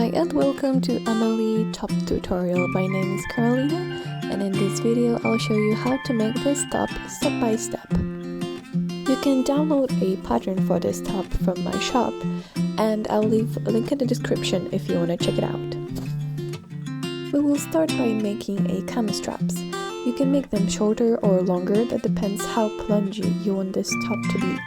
Hi and welcome to Amelie top tutorial. My name is Carolina and in this video I'll show you how to make this top step by step. You can download a pattern for this top from my shop and I'll leave a link in the description if you want to check it out. We will start by making a cami straps. You can make them shorter or longer, that depends how plungy you want this top to be.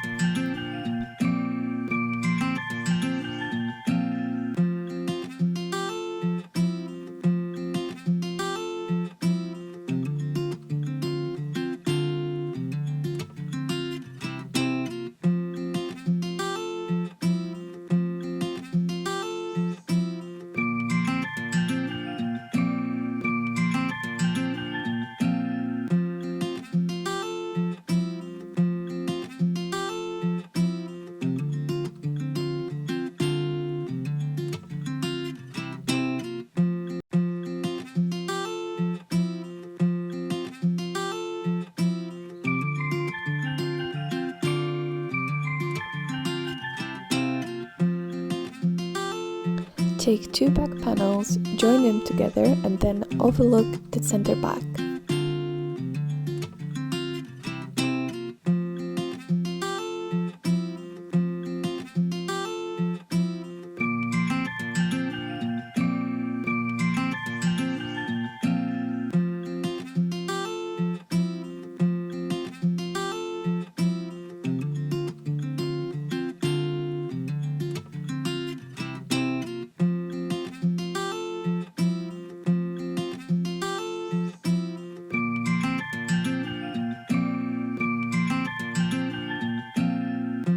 Take two back panels, join them together and then overlook the center back.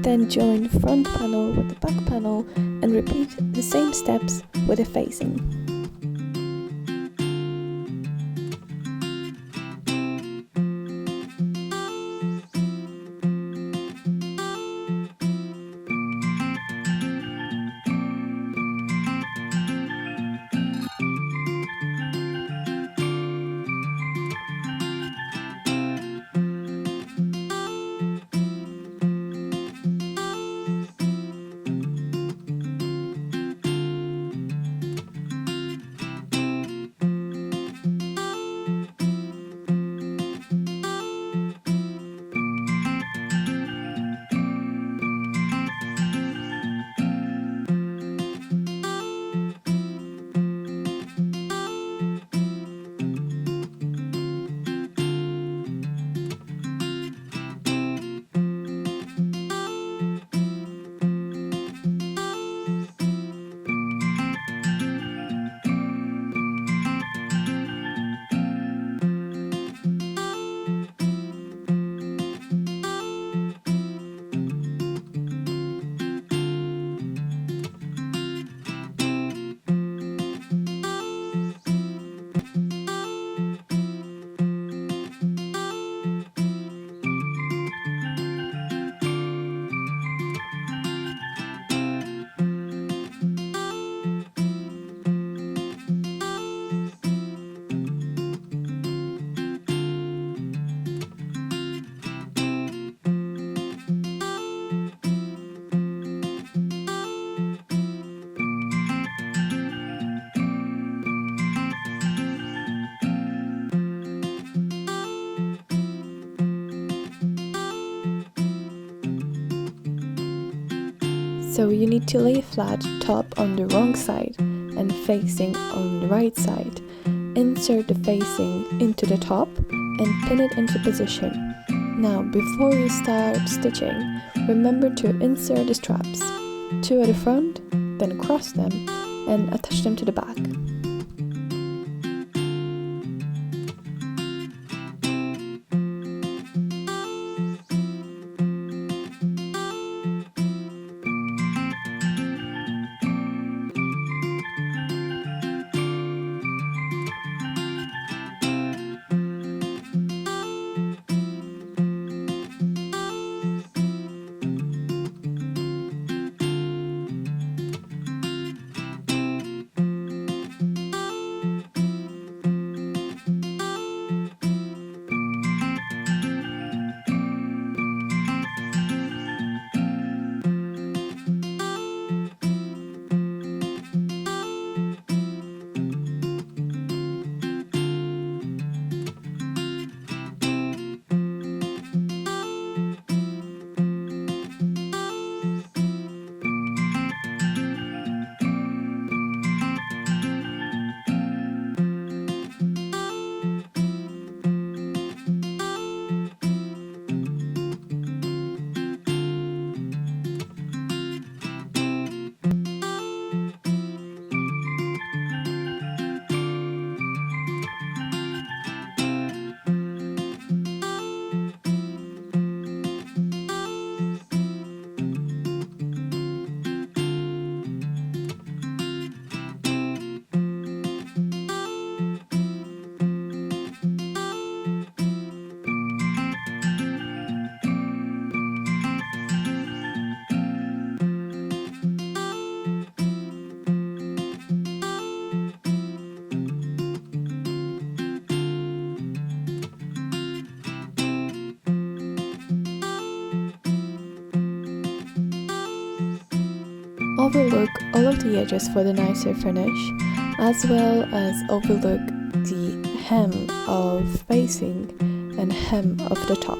Then join front panel with the back panel and repeat the same steps with the facing. So you need to lay a flat top on the wrong side and facing on the right side. Insert the facing into the top and pin it into position. Now before you start stitching, remember to insert the straps. Two at the front, then cross them and attach them to the back. Overlook all of the edges for the nicer finish, as well as overlook the hem of facing and hem of the top.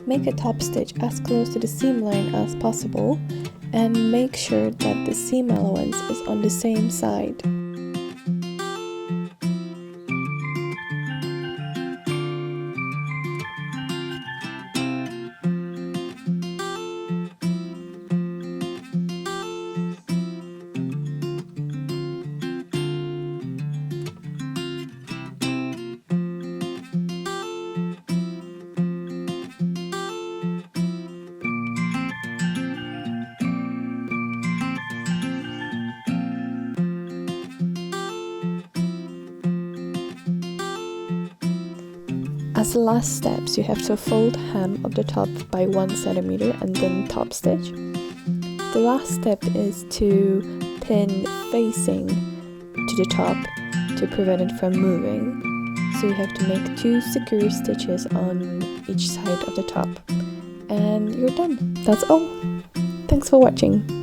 Make a top stitch as close to the seam line as possible and make sure that the seam allowance is on the same side. As the last steps, you have to fold hem of the top by 1 centimeter and then top stitch. The last step is to pin facing to the top to prevent it from moving. So you have to make 2 secure stitches on each side of the top. And you're done. That's all. Thanks for watching.